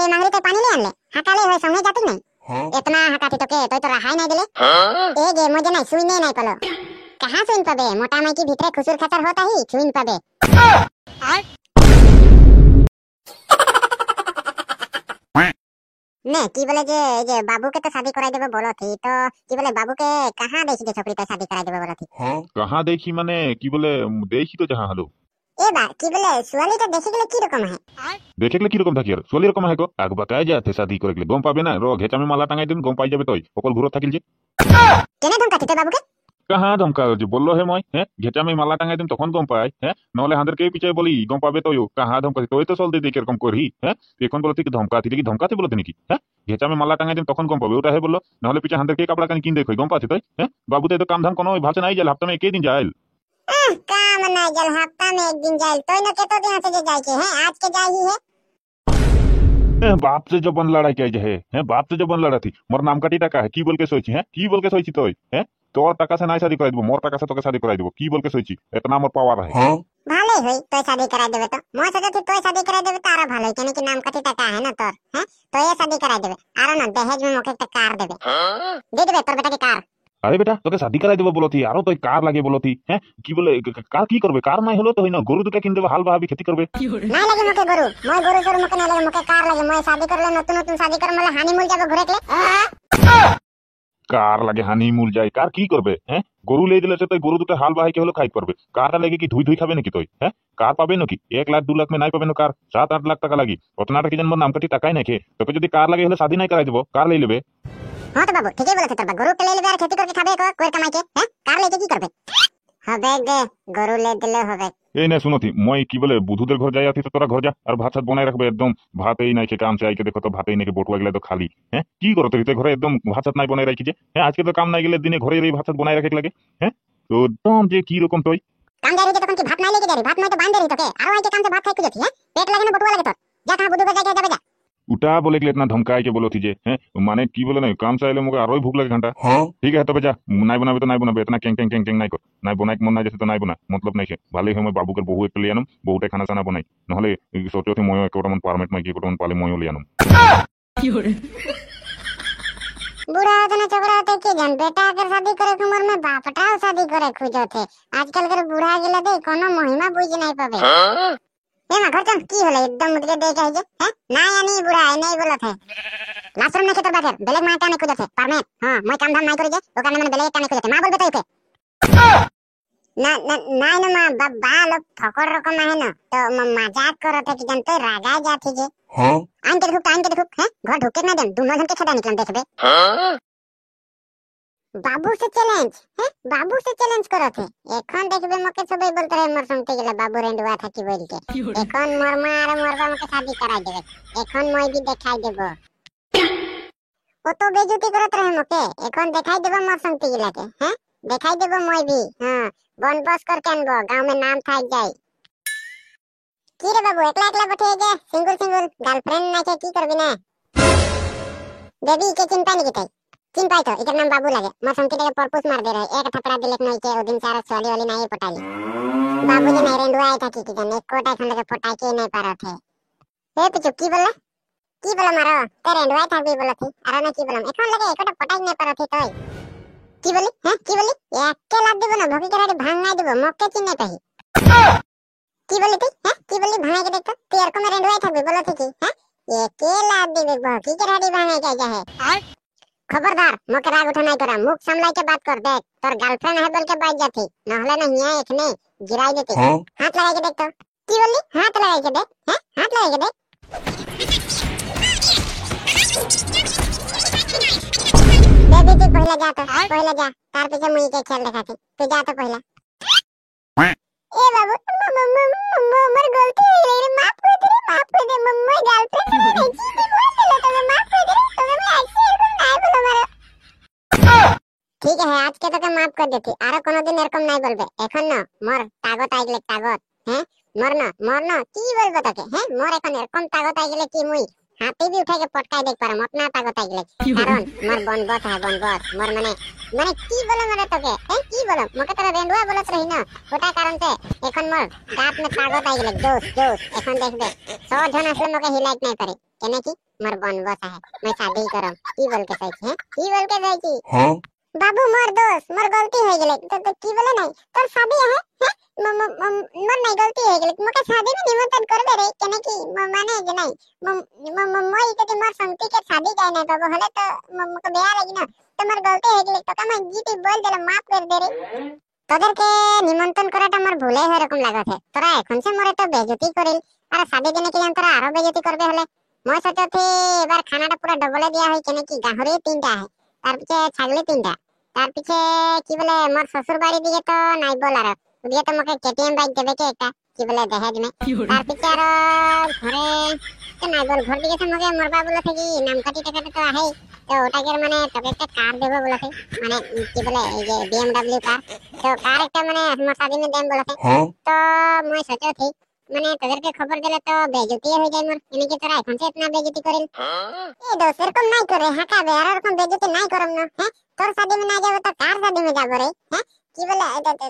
ए मांगरी ते पानी ले आनले हाकाले होय संगे जाती नहीं इतना हाकाती तो के तो रहाई नहीं दिले ए गे मुझे नहीं सुइने नहीं पलो कहां सुइन पाबे मोटा माई की भीतर खुसुर खतर होता ही सुइन पाबे ने की बोले जे बाबू के तो शादी कराई देबे बोलो थी तो की बोले बाबू के कहां देखी के छोकरी तो शादी कराई देबे बोलो थी हां कहां देखी माने की बोले देखी तो जहां हलो ए बा की बोले सुवाली तो देखि गेले की रकम है देखे गेले की रकम थाकी यार सुवाली रकम है को आगु बाकाय जाते शादी करे गेले गम पाबे ना रो घेचा में माला टांगाई दिन गम पाई जाबे तोय ओकल घुरो थाकिल जे केने धमका थी बाबू के कहां धमका जे बोललो है मय हैं घेचा में माला टांगाई दिन तखन गम पाई हैं नले हांदर के पीछे बोली गम पाबे तोय कहां धमका थी तोय तो चल दे दे के रकम करही हैं এখন बोलते कि धमका थी कि धमका थी बोलते नहीं हैं घेचा में माला टांगाई दिन तखन गम पाबे ओटा है बोललो नले पीछे हांदर के कपड़ा कान किन देखो गम पाती तोय हैं बाबू ते तो काम धाम कोनो भाषा नहीं जाल हफ्ता में एक दिन जाइल काम नहीं जल हफ्ता में एक दिन जाइल तोय न के तो दिन से जाई के है आज के जाई ही है बाप से जबन लड़ाई के है बाप से जबन लड़ा थी मोर नाम काटी टाका है की बोल के सोची है की बोल के सोची तोय है तोर टाका से नहीं शादी कराई देबो मोर टाका से तोके शादी कराई देबो की बोल के सोची इतना मोर पावर है हां भाले होई तोय शादी कराई देबे तो मोर से तो तोय शादी कराई देबे तारा भाले केने की नाम काटी टाका है ना तोर हैं तोय शादी कराई देबे आरो ना दहेज में मोके एक कार देबे दे देबे तोर बेटा की कार अरे बेटा तोके शादी कराई देबो बोलो थी आरो तोय कार लागे बोलो थी हैं की बोले कार की करबे कार नहीं हलो तो होइना गरु दुटा किन देबो हाल बहाबी खेती करबे नहीं लगे मोके गरु मोय गरु सर मोके नहीं लगे मोके कार लगे मोय शादी करले नतुन नतुन शादी कर मला हानि मूल जाबे घरे के कार लगे हानि मूल जाए कार की करबे हैं गरु ले दिले से तो गरु दुटा हाल बहाई के हलो खाई करबे कार लगे कि धुई धुई खाबे नकी तोय हैं कार पाबे नकी 1 लाख 2 लाख में नहीं पाबे न कार 7-8 लाख टका लागी उतना टका जन मोर नाम काटी टकाई नहीं के तो जदी कार लगे हलो शादी नहीं कराई देबो कार ले लेबे हां तो बाबू ठीक है बोले थे तब गरु के ले लेबे और खेती करके खाबे को कोई कमाई के हैं कार लेके की करबे हबे गे गरु ले दिले हबे ए ने सुनो थी मई की बोले बुधुदेर घर जाई आथी तो तोरा घर जा और भात साथ बनाई रखबे एकदम भात ही नहीं के काम से आई के देखो तो भात ही नहीं के बोटवा गेले तो खाली हैं की करो तो घरे एकदम भात साथ नहीं बनाई रखी जे हैं आज के तो काम नहीं गेले दिने घरे रही भात साथ बनाई रखे लगे हैं तो तुम जे की रकम तोय काम जा रही तो की भात नहीं लेके जा रही भात में तो बांध दे रही तो के आरो आई के काम से भात खाई के जती है पेट लगे ना बटुआ लगे तो जा कहां बुधु का जा जा उठा बोले के इतना धमकाए के बोलो थी जे हैं माने की बोले नहीं काम से आइले मोके आरोई भूख लगे घंटा हां ठीक है तो बेटा नहीं बनाबे तो नहीं बनाबे इतना केंग केंग केंग केंग नहीं को नहीं बनाई मन नहीं जैसे तो नहीं बना मतलब नहीं है भाले हम बाबू के बहु एक ले आनम बहुटे खाना साना बनाई नहले सोचो थी मोयो एक मन परमिट में की कोटन पाले मोयो ले आनम बुढ़ा तना छोकरा होते के जन बेटा अगर शादी करे उम्र में बापटा शादी करे खोजो थे आजकल के बुढ़ा गेले दे कोनो महिमा बुझ नहीं पाबे ए मा घर चल की होले एकदम मुझे दे जाई जे हैं ना यानी बुढ़ा है नहीं बोलत है लाशरम में खेतर बाकर बेलेग माटा नहीं खोजत है परमेट हां मैं काम धाम नहीं करे जे ओका ने बेलेग टाने खोजत है मां बोलबे तो इके ना ना ना मां बाबा लोग ठोकर रकम है ना तो मजाक करत है कि जन तो रागा जाती जे हां आइन के देखो हैं घर ढुके ना दम दुनो जन के खदा निकलन देखबे हां बाबू से चैलेंज करत है एखन देखबे मके सबे बोलते रहे मोर संगते गेला बाबू रेंडवा था की बोल के एखन मोर मोरबा मके शादी कराई देबे एखन मोय भी देखाई देबो ओ तो बेइज्जती करत रहे मके एखन देखाई देबो मोर संगते गेला के हैं देखाई देबो मोय भी हां बन बस करके अनबो गांव में नाम थाक जाई की रे बाबू एकला एकला बैठे जे सिंगल गर्लफ्रेंड ना के की करबी ना बेबी के चिंता नहीं की चिन पाई तो इकर नाम बाबू लगे मैं संके के परपुस मार दे रहे एक थपड़ा दिलक नहीं के ओ दिन सारा सोली वाली नहीं पटाई बाबू जी नहीं रेंडुआ आया था कि जन एक कोटा खंड के पटाई के नहीं पारा थे ए पिचु की बोला मारो ते रेंडुआ था भी बोला थी अरे ना की बोला एखन लगे एकोटा पटाई नहीं पारा थे तोय की बोली हैं की बोली एक लाख देबो ना भोगी कराड़ी भांग नहीं देबो मक्के चिन नहीं पाही की बोली थी हैं की बोली भांग के देख तो तेर को मैं रेंडुआ था भी बोला थी कि हैं एक लाख देबे भोगी कराड़ी भांग के जा है खबरदार मोके राग उठा नहीं करा मुख संभल के बात कर देख तोर गर्लफ्रेंड है बोल के बात जाती नहले नहीं है इतने गिराई देती हाथ लगा के देख तो की बोली हाथ लगा के देख हैं हाथ लगा के देख बेबी तू पहले जा तार पीछे मुई के खेल देखा थी तू जा तो पहला ए बाबू मर गलती रे माफ कर दे मम्मा गर्लफ्रेंड नहीं जी बोल ले तो माफ कर दे तो मैं ऐसे ठीक है आज के तो माफ कर देती आरो कोनो दिन एरकम नहीं बोलबे एखन न मोर तागत आइले तागत हैं मरना की बोलबे तके हैं मोर एखन एरकम तागत आइले की मुई हाथी भी उठा के पटकाई देख परम अपना तागत आइले कारण मोर बनबत है बनबत मोर माने की बोले मरे तके हैं की बोले मके तोरा रेंडुआ बोलत रही ना ओटा कारण से एखन मोर दांत में तागत आइले जोश एखन देखबे 100 जन असले मके हिलाइट नहीं करे केने की मोर बनबस है मैं शादी करम की बोल के सही है की बोल के सही की हाँ बाबू मोर दोस्त मोर गलती हो गेले तो की बोले नहीं तोर शादी है मोर नहीं गलती हो गेले मके शादी में निमंत्रण कर दे रे केने की माने जे नहीं मोई के मोर संगति के शादी जाय नहीं बाबू हले तो मके बेया लगी ना तो मोर गलती हो गेले तो का मैं जीती बोल देले माफ कर दे रे তোদের কে নিমন্ত্রণ করাটা আমার ভুলে হয় এরকম লাগছে তোরা এখন সে মোরে তো বেজতি করিল আর শাদি দিনে কি জান তোরা আরো বেজতি করবে হলে মই সচতি এবার খানাটা পুরো ডবলে দেয়া হয় কেন কি গাহরি তিনটা হয় তার পিছে ছাগলি তিনটা তার পিছে কি বলে মোর শ্বশুর বাড়ি দিকে তো নাই বল আর ওদিকে তো মকে কেটিএম বাইক দেবে কে একটা কি বলে দহেজ মে তার পিছে আর ঘরে তো নাই বল ঘর দিকে তো মকে মোর বাবুলা থেকে নাম কাটি টাকাটা তো আহে তো ওটাকে মানে তোকে একটা কার দেবো বলেছে মানে কি বলে এই যে BMW কার তো কার একটা মানে আমার শাদি में দেম বলেছে हाँ তো মই সচতি মানে তোদেরকে খবর দিলে তো বেজতি হয়ে যায় মোর এনেকে তোরা এখন সে ইতনা বেজতি করিল এই দোষ এরকম নাই করে হাঁকাবে আর এরকম বেজতি নাই করম না হ্যাঁ তোর শাদি में না যাবো তো কার শাদি में যাবো রে হ্যাঁ কি বলে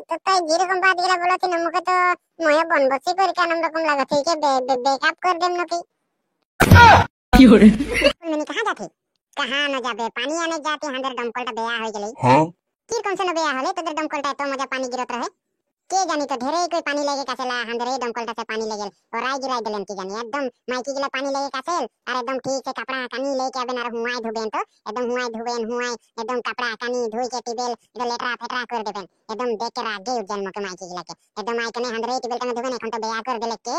তো তাই যেরকম বাদ গেলা বলেছি না মুখে তো ময়ে বনবসি করে কেন রকম লাগছে যে বেকআপ कर देम নাকি मैंने कहा जाती कहाँ न जाबे पानी आने जाती हंदर दमकलटा बेया हो गेलै हाँ की कौन से न बेया होले तोदर दमकलटा तो मजा पानी गिरत रहे के जानी तो ढेरे कोई पानी लेके कासेला हंदरे दमकलटा से पानी ले गेल और आई गिराई देलन की जानी एकदम माइकी गिला पानी लेके कासेल और एकदम ठीक से कपड़ा कानी लेके आबे ना हुआई धुबेन तो एकदम हुआई धुबेन हुआई एकदम कपड़ा कानी धोई के टिबेल एकदम लेटरा फेटरा कर देबेन एकदम देख के रागे उजन मके माइकी गिला के एकदम आई कने हंदरे टिबेल कने धुबेन এখন তো বেয়া कर देले के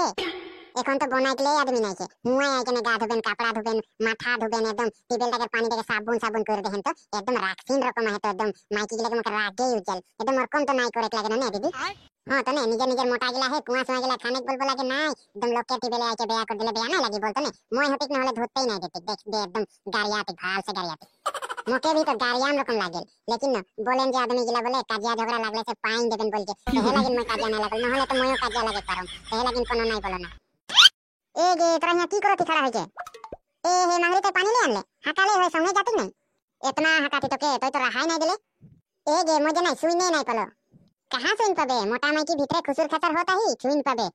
এখন তো বনাইলে আদমি নাইছে হুয়াই আইখানে গা ধুবেন কাপড়া ধুবেন মাথা ধুবেন একদম টিবেলটাকে পানি থেকে সাবুন সাবুন করে দেখেন তো একদম রাখছিন রকম আছে তো একদম মাইকি গিলা আমাকে রাগে উজ্জ্বল একদম ওরকম তো নাই করে লাগে না দিদি হ্যাঁ তো না নিজের নিজের মোটা গিলা হে কুয়া সময় গিলা খানিক বলবো লাগে নাই একদম লোককে টিবেলে আইকে বেয়া করে দিলে বেয়া না লাগি বলতো না মই হতিক না হলে ধরতেই নাই দিতে দেখ দে একদম গাড়িয়াতে ভাল সে গাড়িয়াতে মোকে भी तो गाड़ियाम रकम लागेल लेकिन न बोलेन जे आदमी गिला बोले काजिया झगड़ा लागले से पाइन देबेन बोल के तेहे लागिन मैं काजिया ना लागल न हले तो मयो काजिया लागे पारम तेहे लागिन कोनो নাই बोलो ना ए गे तोरा यहाँ की करती खड़ा होके ए हे मांगरी ते पानी ले आनले हाकाले होय संगे जाती नहीं इतना हाकाती तो के तो रहाई नहीं दिले ए गे मुझे नहीं सुइने नहीं पलो कहां सुइन पाबे मोटा माई की भीतरे खुसुर खसर होता ही सुइन पाबे